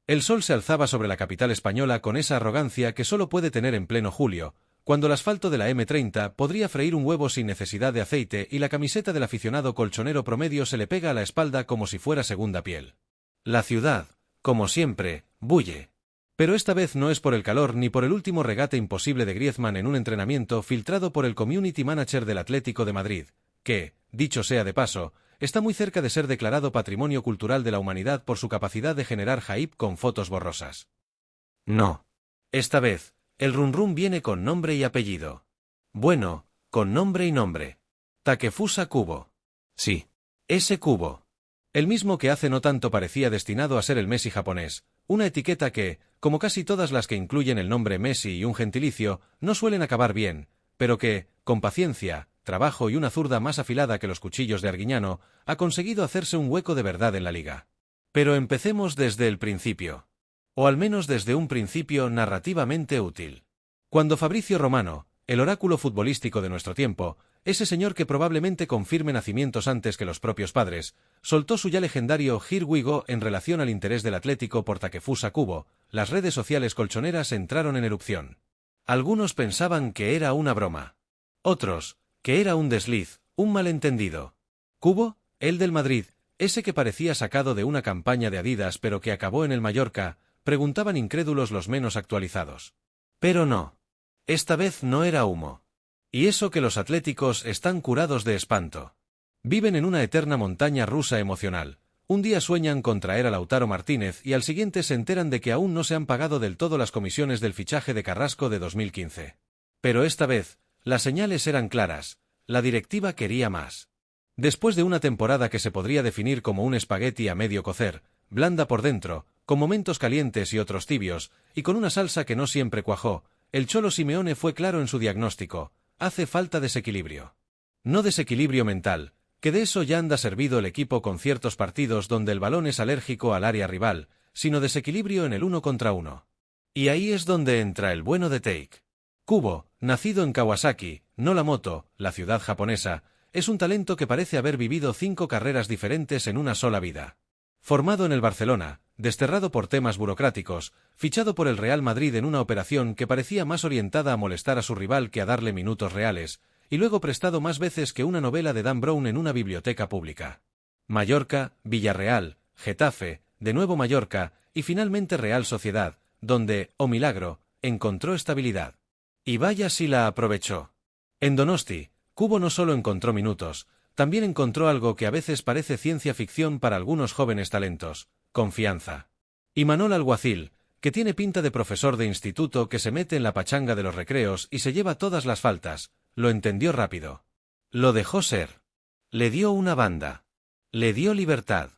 El sol se alzaba sobre la capital española con esa arrogancia que solo puede tener en pleno julio, cuando el asfalto de la M30 podría freír un huevo sin necesidad de aceite y la camiseta del aficionado colchonero promedio se le pega a la espalda como si fuera segunda piel. La ciudad, como siempre, bulle. Pero esta vez no es por el calor ni por el último regate imposible de Griezmann en un entrenamiento filtrado por el community manager del Atlético de Madrid, que, dicho sea de paso, está muy cerca de ser declarado Patrimonio Cultural de la Humanidad por su capacidad de generar hype con fotos borrosas. No. Esta vez, el run run viene con nombre y apellido. Bueno, con nombre y nombre. Takefusa Kubo. Sí. Ese Kubo. El mismo que hace no tanto parecía destinado a ser el Messi japonés, una etiqueta que, como casi todas las que incluyen el nombre Messi y un gentilicio, no suelen acabar bien, pero que, con paciencia, trabajo y una zurda más afilada que los cuchillos de Arguiñano, ha conseguido hacerse un hueco de verdad en la liga. Pero empecemos desde el principio. O al menos desde un principio narrativamente útil. Cuando Fabrizio Romano, el oráculo futbolístico de nuestro tiempo, ese señor que probablemente confirme nacimientos antes que los propios padres, soltó su ya legendario Here we go en relación al interés del Atlético por Takefusa Kubo, las redes sociales colchoneras entraron en erupción. Algunos pensaban que era una broma. Otros, que era un desliz, un malentendido. ¿Kubo? El del Madrid, ese que parecía sacado de una campaña de Adidas pero que acabó en el Mallorca, preguntaban incrédulos los menos actualizados. Pero no. Esta vez no era humo. Y eso que los atléticos están curados de espanto. Viven en una eterna montaña rusa emocional. Un día sueñan con traer a Lautaro Martínez y al siguiente se enteran de que aún no se han pagado del todo las comisiones del fichaje de Carrasco de 2015. Pero esta vez, las señales eran claras, la directiva quería más. Después de una temporada que se podría definir como un espagueti a medio cocer, blanda por dentro, con momentos calientes y otros tibios, y con una salsa que no siempre cuajó, el Cholo Simeone fue claro en su diagnóstico: hace falta desequilibrio. No desequilibrio mental, que de eso ya anda servido el equipo con ciertos partidos donde el balón es alérgico al área rival, sino desequilibrio en el 1 contra 1. Y ahí es donde entra el bueno de Take. Kubo, nacido en Kawasaki, no la moto, la ciudad japonesa, es un talento que parece haber vivido 5 carreras diferentes en una sola vida. Formado en el Barcelona, desterrado por temas burocráticos, fichado por el Real Madrid en una operación que parecía más orientada a molestar a su rival que a darle minutos reales, y luego prestado más veces que una novela de Dan Brown en una biblioteca pública. Mallorca, Villarreal, Getafe, de nuevo Mallorca, y finalmente Real Sociedad, donde, oh milagro, encontró estabilidad. Y vaya si la aprovechó. En Donosti, Kubo no solo encontró minutos, también encontró algo que a veces parece ciencia ficción para algunos jóvenes talentos: confianza. Y Manol Alguacil, que tiene pinta de profesor de instituto que se mete en la pachanga de los recreos y se lleva todas las faltas, lo entendió rápido. Lo dejó ser. Le dio una banda. Le dio libertad.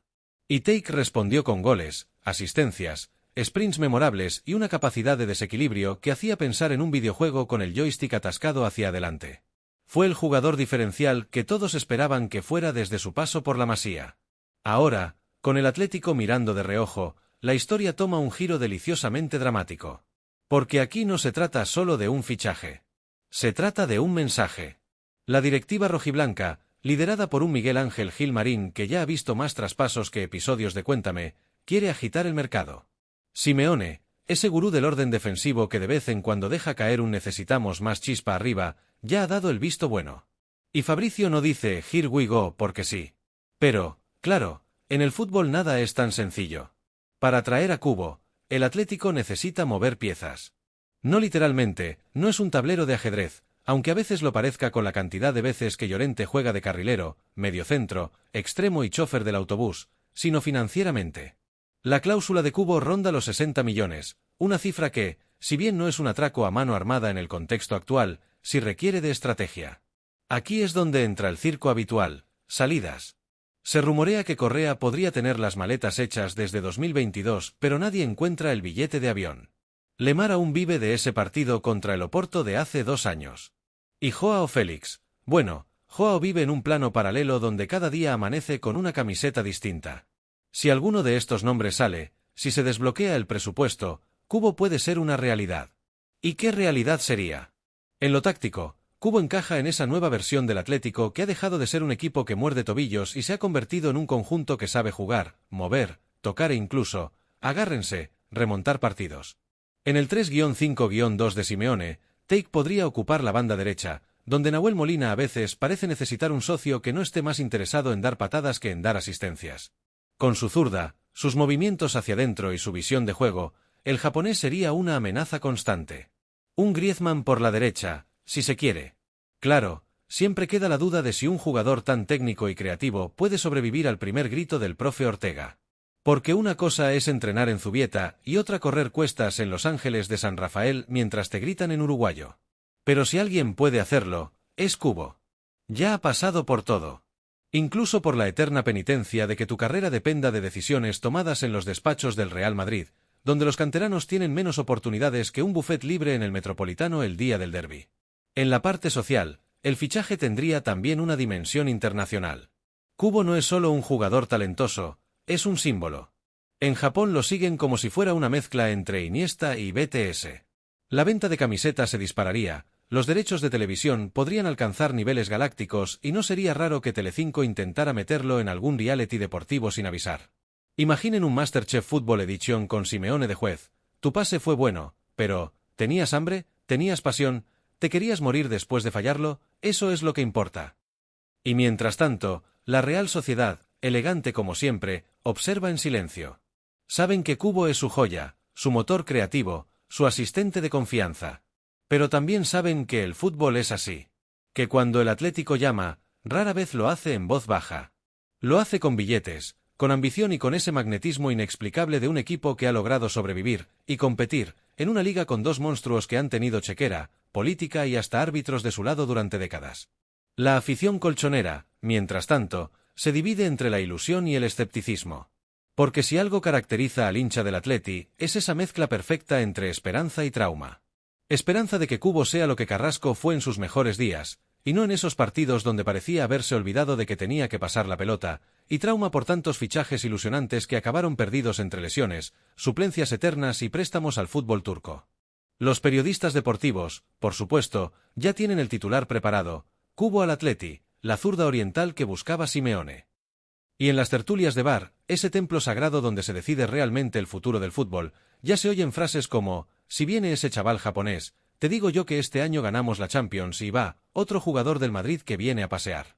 Y Take respondió con goles, asistencias, sprints memorables y una capacidad de desequilibrio que hacía pensar en un videojuego con el joystick atascado hacia adelante. Fue el jugador diferencial que todos esperaban que fuera desde su paso por la Masía. Ahora, con el Atlético mirando de reojo, la historia toma un giro deliciosamente dramático. Porque aquí no se trata solo de un fichaje. Se trata de un mensaje. La directiva rojiblanca, liderada por un Miguel Ángel Gil Marín que ya ha visto más traspasos que episodios de Cuéntame, quiere agitar el mercado. Simeone, ese gurú del orden defensivo que de vez en cuando deja caer un necesitamos más chispa arriba, ya ha dado el visto bueno. Y Fabrizio no dice Here we go porque sí. Pero, claro, en el fútbol nada es tan sencillo. Para traer a Kubo, el Atlético necesita mover piezas. No literalmente, no es un tablero de ajedrez, aunque a veces lo parezca con la cantidad de veces que Llorente juega de carrilero, mediocentro, extremo y chofer del autobús, sino financieramente. La cláusula de Kubo ronda los 60 millones, una cifra que, si bien no es un atraco a mano armada en el contexto actual, sí requiere de estrategia. Aquí es donde entra el circo habitual: salidas. Se rumorea que Correa podría tener las maletas hechas desde 2022, pero nadie encuentra el billete de avión. Lemar aún vive de ese partido contra el Oporto de hace 2 años. ¿Y Joao Félix? Bueno, Joao vive en un plano paralelo donde cada día amanece con una camiseta distinta. Si alguno de estos nombres sale, si se desbloquea el presupuesto, Kubo puede ser una realidad. ¿Y qué realidad sería? En lo táctico, Kubo encaja en esa nueva versión del Atlético que ha dejado de ser un equipo que muerde tobillos y se ha convertido en un conjunto que sabe jugar, mover, tocar e incluso, agárrense, remontar partidos. En el 3-5-2 de Simeone, Take podría ocupar la banda derecha, donde Nahuel Molina a veces parece necesitar un socio que no esté más interesado en dar patadas que en dar asistencias. Con su zurda, sus movimientos hacia adentro y su visión de juego, el japonés sería una amenaza constante. Un Griezmann por la derecha, si se quiere. Claro, siempre queda la duda de si un jugador tan técnico y creativo puede sobrevivir al primer grito del profe Ortega. Porque una cosa es entrenar en Zubieta y otra correr cuestas en Los Ángeles de San Rafael mientras te gritan en uruguayo. Pero si alguien puede hacerlo, es Kubo. Ya ha pasado por todo. Incluso por la eterna penitencia de que tu carrera dependa de decisiones tomadas en los despachos del Real Madrid, donde los canteranos tienen menos oportunidades que un buffet libre en el Metropolitano el día del derbi. En la parte social, el fichaje tendría también una dimensión internacional. Kubo no es solo un jugador talentoso, es un símbolo. En Japón lo siguen como si fuera una mezcla entre Iniesta y BTS. La venta de camisetas se dispararía, los derechos de televisión podrían alcanzar niveles galácticos y no sería raro que Telecinco intentara meterlo en algún reality deportivo sin avisar. Imaginen un MasterChef Fútbol Edition con Simeone de juez. Tu pase fue bueno, pero ¿tenías hambre? ¿Tenías pasión? ¿Te querías morir después de fallarlo? Eso es lo que importa. Y mientras tanto, la Real Sociedad, elegante como siempre, observa en silencio. Saben que Kubo es su joya, su motor creativo, su asistente de confianza. Pero también saben que el fútbol es así. Que cuando el Atlético llama, rara vez lo hace en voz baja. Lo hace con billetes, con ambición y con ese magnetismo inexplicable de un equipo que ha logrado sobrevivir y competir en una liga con dos monstruos que han tenido chequera, política y hasta árbitros de su lado durante décadas. La afición colchonera, mientras tanto, se divide entre la ilusión y el escepticismo. Porque si algo caracteriza al hincha del Atleti, es esa mezcla perfecta entre esperanza y trauma. Esperanza de que Kubo sea lo que Carrasco fue en sus mejores días, y no en esos partidos donde parecía haberse olvidado de que tenía que pasar la pelota, y trauma por tantos fichajes ilusionantes que acabaron perdidos entre lesiones, suplencias eternas y préstamos al fútbol turco. Los periodistas deportivos, por supuesto, ya tienen el titular preparado: Kubo al Atleti, la zurda oriental que buscaba Simeone. Y en las tertulias de bar, ese templo sagrado donde se decide realmente el futuro del fútbol, ya se oyen frases como: si viene ese chaval japonés, te digo yo que este año ganamos la Champions y va, otro jugador del Madrid que viene a pasear.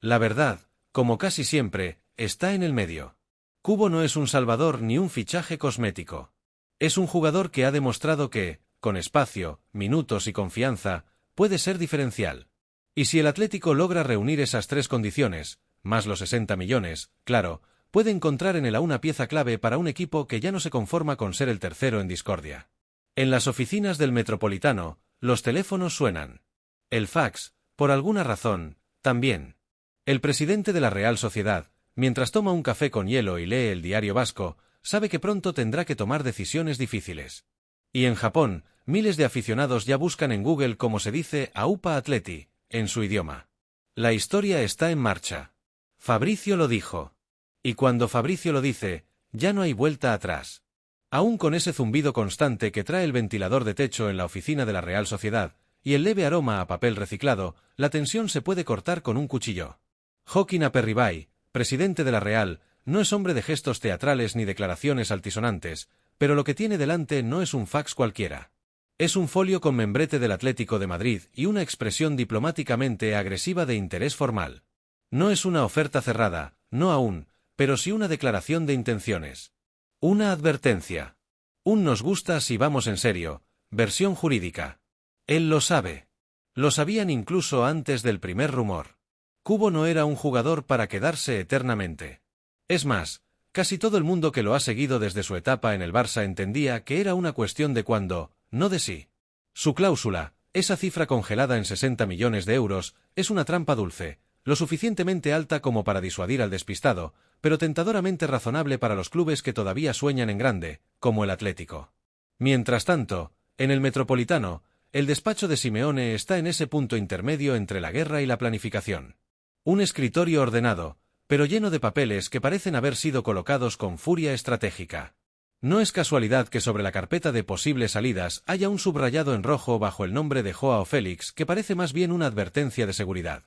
La verdad, como casi siempre, está en el medio. Kubo no es un salvador ni un fichaje cosmético. Es un jugador que ha demostrado que, con espacio, minutos y confianza, puede ser diferencial. Y si el Atlético logra reunir esas tres condiciones, más los 60 millones, claro, puede encontrar en él a una pieza clave para un equipo que ya no se conforma con ser el tercero en discordia. En las oficinas del Metropolitano, los teléfonos suenan. El fax, por alguna razón, también. El presidente de la Real Sociedad, mientras toma un café con hielo y lee el diario vasco, sabe que pronto tendrá que tomar decisiones difíciles. Y en Japón, miles de aficionados ya buscan en Google cómo se dice Aupa Atleti, en su idioma. La historia está en marcha. Fabricio lo dijo. Y cuando Fabricio lo dice, ya no hay vuelta atrás. Aún con ese zumbido constante que trae el ventilador de techo en la oficina de la Real Sociedad, y el leve aroma a papel reciclado, la tensión se puede cortar con un cuchillo. Joaquín Aperribay, presidente de la Real, no es hombre de gestos teatrales ni declaraciones altisonantes, pero lo que tiene delante no es un fax cualquiera. Es un folio con membrete del Atlético de Madrid y una expresión diplomáticamente agresiva de interés formal. No es una oferta cerrada, no aún, pero sí una declaración de intenciones. Una advertencia. Un nos gusta si vamos en serio, versión jurídica. Él lo sabe. Lo sabían incluso antes del primer rumor. Kubo no era un jugador para quedarse eternamente. Es más, casi todo el mundo que lo ha seguido desde su etapa en el Barça entendía que era una cuestión de cuándo, no de sí. Su cláusula, esa cifra congelada en 60 millones de euros, es una trampa dulce, lo suficientemente alta como para disuadir al despistado, pero tentadoramente razonable para los clubes que todavía sueñan en grande, como el Atlético. Mientras tanto, en el Metropolitano, el despacho de Simeone está en ese punto intermedio entre la guerra y la planificación. Un escritorio ordenado, pero lleno de papeles que parecen haber sido colocados con furia estratégica. No es casualidad que sobre la carpeta de posibles salidas haya un subrayado en rojo bajo el nombre de Joao Félix que parece más bien una advertencia de seguridad.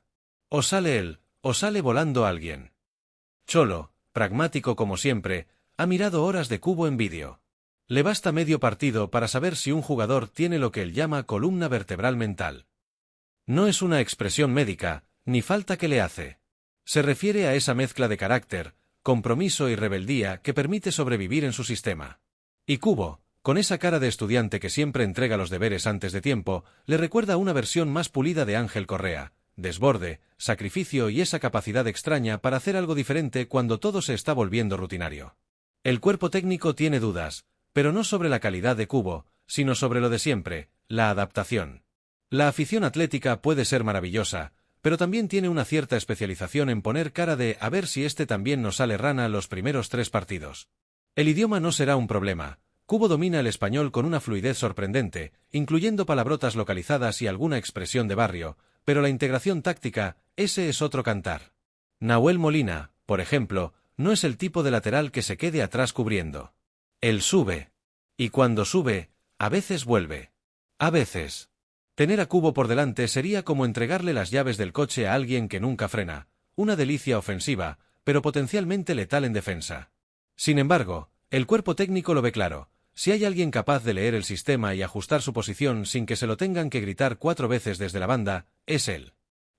O sale él, o sale volando alguien. Cholo, pragmático como siempre, ha mirado horas de Kubo en vídeo. Le basta medio partido para saber si un jugador tiene lo que él llama columna vertebral mental. No es una expresión médica, ni falta que le hace. Se refiere a esa mezcla de carácter, compromiso y rebeldía que permite sobrevivir en su sistema. Y Cubo, con esa cara de estudiante que siempre entrega los deberes antes de tiempo, le recuerda una versión más pulida de Ángel Correa: desborde, sacrificio y esa capacidad extraña para hacer algo diferente cuando todo se está volviendo rutinario. El cuerpo técnico tiene dudas, pero no sobre la calidad de Cubo, sino sobre lo de siempre, la adaptación. La afición atlética puede ser maravillosa, pero también tiene una cierta especialización en poner cara de a ver si este también nos sale rana los primeros 3 partidos. El idioma no será un problema. Cubo domina el español con una fluidez sorprendente, incluyendo palabrotas localizadas y alguna expresión de barrio, pero la integración táctica, ese es otro cantar. Nahuel Molina, por ejemplo, no es el tipo de lateral que se quede atrás cubriendo. Él sube. Y cuando sube, a veces vuelve. A veces. Tener a Cubo por delante sería como entregarle las llaves del coche a alguien que nunca frena, una delicia ofensiva, pero potencialmente letal en defensa. Sin embargo, el cuerpo técnico lo ve claro: si hay alguien capaz de leer el sistema y ajustar su posición sin que se lo tengan que gritar 4 veces desde la banda, es él.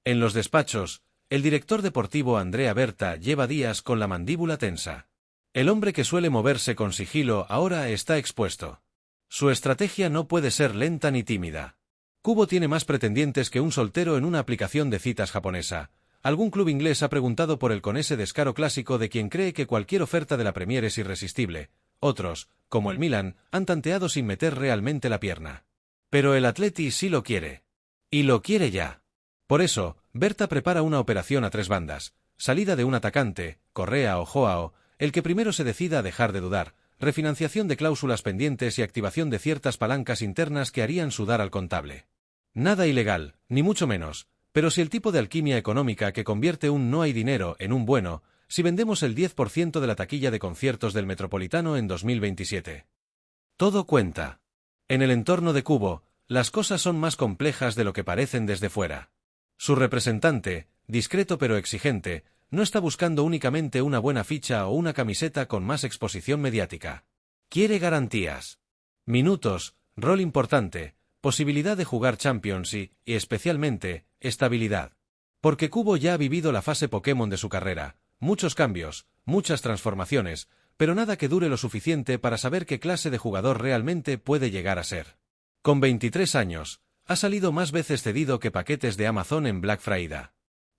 En los despachos, el director deportivo Andrea Berta lleva días con la mandíbula tensa. El hombre que suele moverse con sigilo ahora está expuesto. Su estrategia no puede ser lenta ni tímida. Cubo tiene más pretendientes que un soltero en una aplicación de citas japonesa. Algún club inglés ha preguntado por él con ese descaro clásico de quien cree que cualquier oferta de la Premier es irresistible. Otros, como el Milan, han tanteado sin meter realmente la pierna. Pero el Atleti sí lo quiere. Y lo quiere ya. Por eso, Berta prepara una operación a 3 bandas: salida de un atacante, Correa o Joao, el que primero se decida a dejar de dudar, refinanciación de cláusulas pendientes y activación de ciertas palancas internas que harían sudar al contable. Nada ilegal, ni mucho menos, pero si el tipo de alquimia económica que convierte un no hay dinero en un bueno, si vendemos el 10% de la taquilla de conciertos del Metropolitano en 2027. Todo cuenta. En el entorno de Cubo, las cosas son más complejas de lo que parecen desde fuera. Su representante, discreto pero exigente, no está buscando únicamente una buena ficha o una camiseta con más exposición mediática. Quiere garantías. Minutos, rol importante, posibilidad de jugar Champions y, especialmente, estabilidad. Porque Cubo ya ha vivido la fase Pokémon de su carrera, muchos cambios, muchas transformaciones, pero nada que dure lo suficiente para saber qué clase de jugador realmente puede llegar a ser. Con 23 años, ha salido más veces cedido que paquetes de Amazon en Black Friday.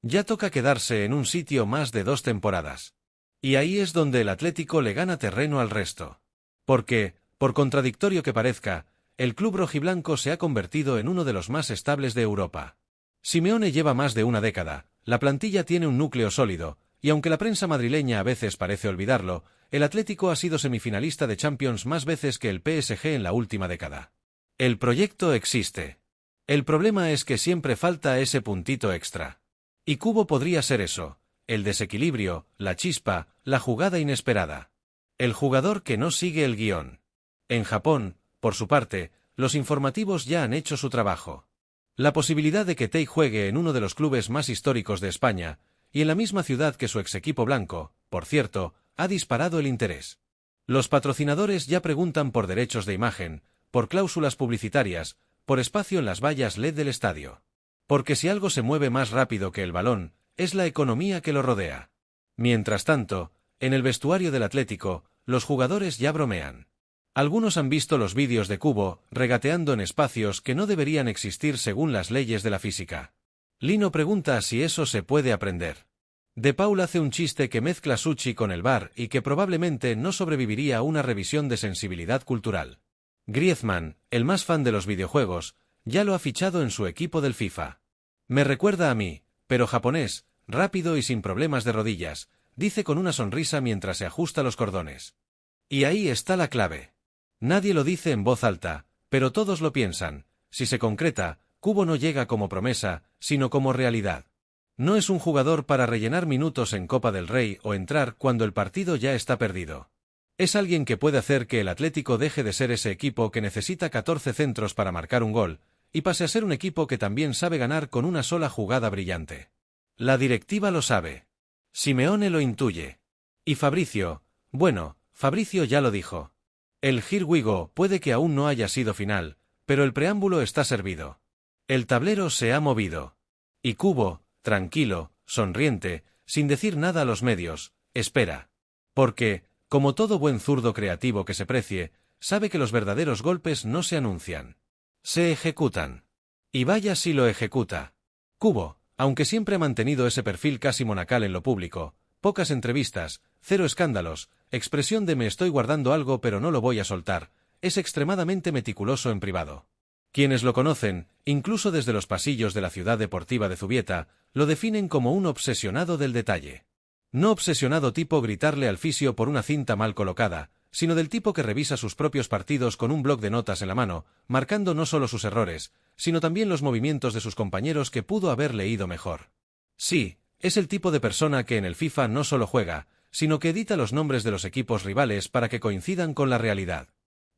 Ya toca quedarse en un sitio más de 2 temporadas. Y ahí es donde el Atlético le gana terreno al resto. Porque, por contradictorio que parezca, el club rojiblanco se ha convertido en uno de los más estables de Europa. Simeone lleva más de una década, la plantilla tiene un núcleo sólido, y aunque la prensa madrileña a veces parece olvidarlo, el Atlético ha sido semifinalista de Champions más veces que el PSG en la última década. El proyecto existe. El problema es que siempre falta ese puntito extra. Y Cubo podría ser eso: el desequilibrio, la chispa, la jugada inesperada. El jugador que no sigue el guión. En Japón, por su parte, los informativos ya han hecho su trabajo. La posibilidad de que Tei juegue en uno de los clubes más históricos de España, y en la misma ciudad que su ex equipo blanco, por cierto, ha disparado el interés. Los patrocinadores ya preguntan por derechos de imagen, por cláusulas publicitarias, por espacio en las vallas LED del estadio. Porque si algo se mueve más rápido que el balón, es la economía que lo rodea. Mientras tanto, en el vestuario del Atlético, los jugadores ya bromean. Algunos han visto los vídeos de Cubo regateando en espacios que no deberían existir según las leyes de la física. Lino pregunta si eso se puede aprender. De Paul hace un chiste que mezcla sushi con el bar y que probablemente no sobreviviría a una revisión de sensibilidad cultural. Griezmann, el más fan de los videojuegos, ya lo ha fichado en su equipo del FIFA. Me recuerda a mí, pero japonés, rápido y sin problemas de rodillas, dice con una sonrisa mientras se ajusta los cordones. Y ahí está la clave. Nadie lo dice en voz alta, pero todos lo piensan: si se concreta, Cubo no llega como promesa, sino como realidad. No es un jugador para rellenar minutos en Copa del Rey o entrar cuando el partido ya está perdido. Es alguien que puede hacer que el Atlético deje de ser ese equipo que necesita 14 centros para marcar un gol, y pase a ser un equipo que también sabe ganar con una sola jugada brillante. La directiva lo sabe. Simeone lo intuye. Y Fabricio, bueno, Fabricio ya lo dijo. El Here We Go puede que aún no haya sido final, pero el preámbulo está servido. El tablero se ha movido. Y Kubo, tranquilo, sonriente, sin decir nada a los medios, espera. Porque, como todo buen zurdo creativo que se precie, sabe que los verdaderos golpes no se anuncian. Se ejecutan. Y vaya si lo ejecuta. Kubo, aunque siempre ha mantenido ese perfil casi monacal en lo público, pocas entrevistas, cero escándalos, expresión de me estoy guardando algo pero no lo voy a soltar, es extremadamente meticuloso en privado. Quienes lo conocen, incluso desde los pasillos de la ciudad deportiva de Zubieta, lo definen como un obsesionado del detalle. No obsesionado tipo gritarle al fisio por una cinta mal colocada, sino del tipo que revisa sus propios partidos con un bloc de notas en la mano, marcando no solo sus errores, sino también los movimientos de sus compañeros que pudo haber leído mejor. Sí, es el tipo de persona que en el FIFA no solo juega, sino que edita los nombres de los equipos rivales para que coincidan con la realidad.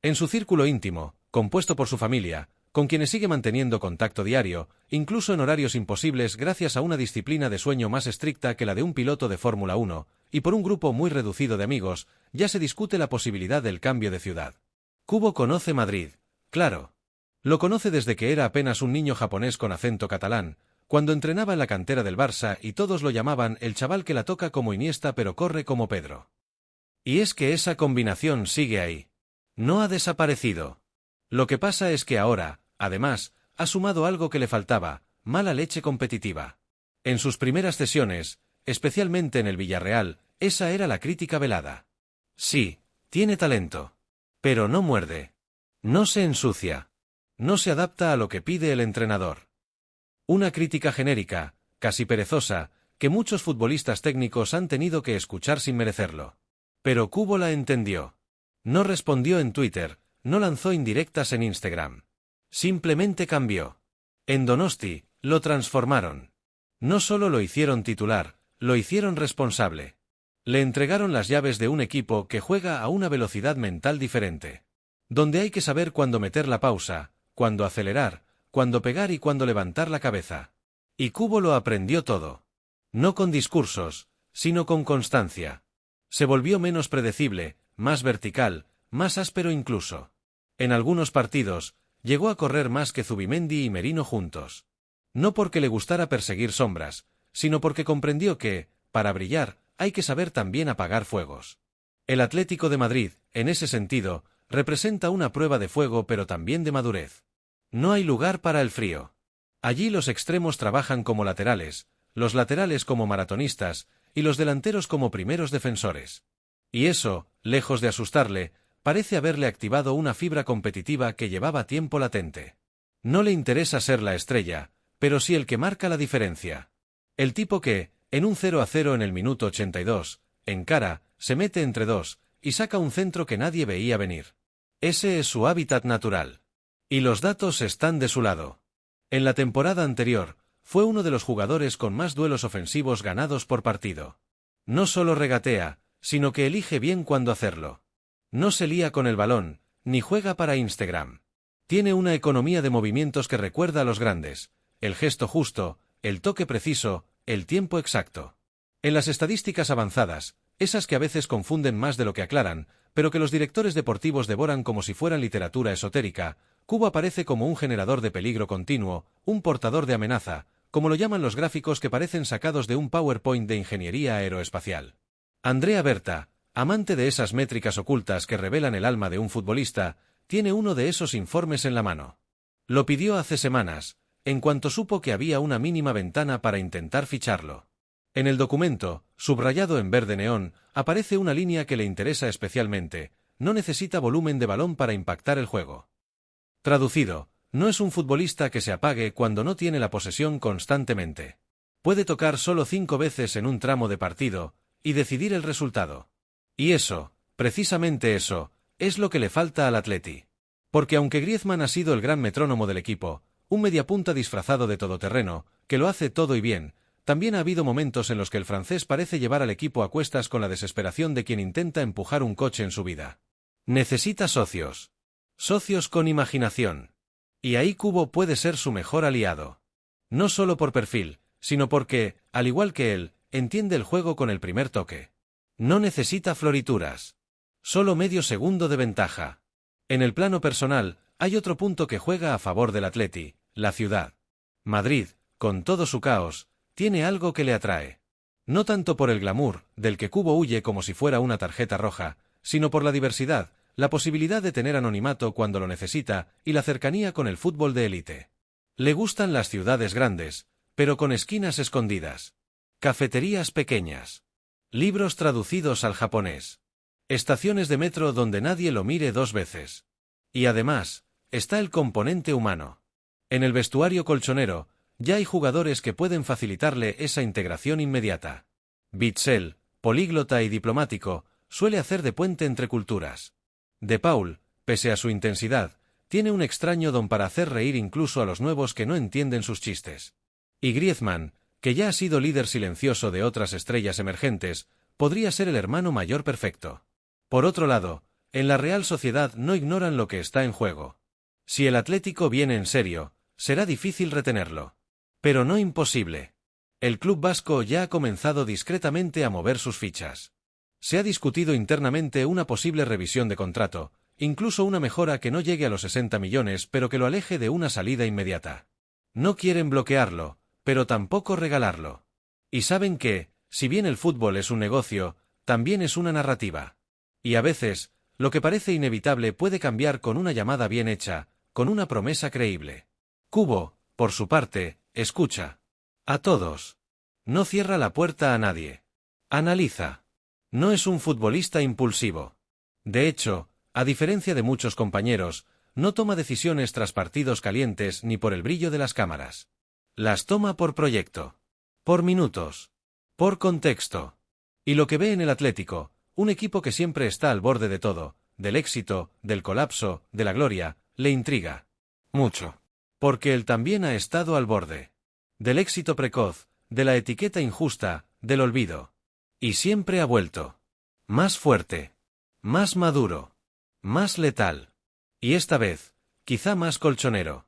En su círculo íntimo, compuesto por su familia, con quienes sigue manteniendo contacto diario, incluso en horarios imposibles gracias a una disciplina de sueño más estricta que la de un piloto de Fórmula 1, y por un grupo muy reducido de amigos, ya se discute la posibilidad del cambio de ciudad. Kubo conoce Madrid, claro. Lo conoce desde que era apenas un niño japonés con acento catalán, cuando entrenaba en la cantera del Barça y todos lo llamaban el chaval que la toca como Iniesta pero corre como Pedro. Y es que esa combinación sigue ahí. No ha desaparecido. Lo que pasa es que ahora, además, ha sumado algo que le faltaba, mala leche competitiva. En sus primeras sesiones, especialmente en el Villarreal, esa era la crítica velada. Sí, tiene talento. Pero no muerde. No se ensucia. No se adapta a lo que pide el entrenador. Una crítica genérica, casi perezosa, que muchos futbolistas técnicos han tenido que escuchar sin merecerlo. Pero Kubo la entendió. No respondió en Twitter, no lanzó indirectas en Instagram. Simplemente cambió. En Donosti, lo transformaron. No solo lo hicieron titular, lo hicieron responsable. Le entregaron las llaves de un equipo que juega a una velocidad mental diferente. Donde hay que saber cuándo meter la pausa, cuándo acelerar, cuándo pegar y cuándo levantar la cabeza. Y Kubo lo aprendió todo. No con discursos, sino con constancia. Se volvió menos predecible, más vertical, más áspero incluso. En algunos partidos, llegó a correr más que Zubimendi y Merino juntos. No porque le gustara perseguir sombras, sino porque comprendió que, para brillar, hay que saber también apagar fuegos. El Atlético de Madrid, en ese sentido, representa una prueba de fuego pero también de madurez. No hay lugar para el frío. Allí los extremos trabajan como laterales, los laterales como maratonistas, y los delanteros como primeros defensores. Y eso, lejos de asustarle, parece haberle activado una fibra competitiva que llevaba tiempo latente. No le interesa ser la estrella, pero sí el que marca la diferencia. El tipo que, en un 0-0 en el minuto 82, encara, se mete entre dos, y saca un centro que nadie veía venir. Ese es su hábitat natural. Y los datos están de su lado. En la temporada anterior, fue uno de los jugadores con más duelos ofensivos ganados por partido. No solo regatea, sino que elige bien cuándo hacerlo. No se lía con el balón, ni juega para Instagram. Tiene una economía de movimientos que recuerda a los grandes, el gesto justo, el toque preciso, el tiempo exacto. En las estadísticas avanzadas, esas que a veces confunden más de lo que aclaran, pero que los directores deportivos devoran como si fueran literatura esotérica, Kubo aparece como un generador de peligro continuo, un portador de amenaza, como lo llaman los gráficos que parecen sacados de un PowerPoint de ingeniería aeroespacial. Andrea Berta, amante de esas métricas ocultas que revelan el alma de un futbolista, tiene uno de esos informes en la mano. Lo pidió hace semanas, en cuanto supo que había una mínima ventana para intentar ficharlo. En el documento, subrayado en verde neón, aparece una línea que le interesa especialmente: no necesita volumen de balón para impactar el juego. Traducido, no es un futbolista que se apague cuando no tiene la posesión constantemente. Puede tocar solo 5 veces en un tramo de partido, y decidir el resultado. Y eso, precisamente eso, es lo que le falta al Atleti. Porque aunque Griezmann ha sido el gran metrónomo del equipo, un mediapunta disfrazado de todoterreno, que lo hace todo y bien, también ha habido momentos en los que el francés parece llevar al equipo a cuestas con la desesperación de quien intenta empujar un coche en su vida. Necesita socios. Socios con imaginación. Y ahí Kubo puede ser su mejor aliado. No solo por perfil, sino porque, al igual que él, entiende el juego con el primer toque. No necesita florituras. Solo medio segundo de ventaja. En el plano personal, hay otro punto que juega a favor del Atleti, la ciudad. Madrid, con todo su caos, tiene algo que le atrae. No tanto por el glamour, del que Cubo huye como si fuera una tarjeta roja, sino por la diversidad, la posibilidad de tener anonimato cuando lo necesita y la cercanía con el fútbol de élite. Le gustan las ciudades grandes, pero con esquinas escondidas. Cafeterías pequeñas. Libros traducidos al japonés. Estaciones de metro donde nadie lo mire dos veces. Y además, está el componente humano. En el vestuario colchonero, ya hay jugadores que pueden facilitarle esa integración inmediata. Bitzel, políglota y diplomático, suele hacer de puente entre culturas. De Paul, pese a su intensidad, tiene un extraño don para hacer reír incluso a los nuevos que no entienden sus chistes. Y Griezmann, que ya ha sido líder silencioso de otras estrellas emergentes, podría ser el hermano mayor perfecto. Por otro lado, en la Real Sociedad no ignoran lo que está en juego. Si el Atlético viene en serio, será difícil retenerlo. Pero no imposible. El club vasco ya ha comenzado discretamente a mover sus fichas. Se ha discutido internamente una posible revisión de contrato, incluso una mejora que no llegue a los 60 millones pero que lo aleje de una salida inmediata. No quieren bloquearlo, pero tampoco regalarlo. Y saben que, si bien el fútbol es un negocio, también es una narrativa. Y a veces, lo que parece inevitable puede cambiar con una llamada bien hecha, con una promesa creíble. Cubo, por su parte, escucha. A todos. No cierra la puerta a nadie. Analiza. No es un futbolista impulsivo. De hecho, a diferencia de muchos compañeros, no toma decisiones tras partidos calientes ni por el brillo de las cámaras. Las toma por proyecto. Por minutos. Por contexto. Y lo que ve en el Atlético, un equipo que siempre está al borde de todo, del éxito, del colapso, de la gloria, le intriga. Mucho. Porque él también ha estado al borde. Del éxito precoz, de la etiqueta injusta, del olvido. Y siempre ha vuelto. Más fuerte. Más maduro. Más letal. Y esta vez, quizá más colchonero.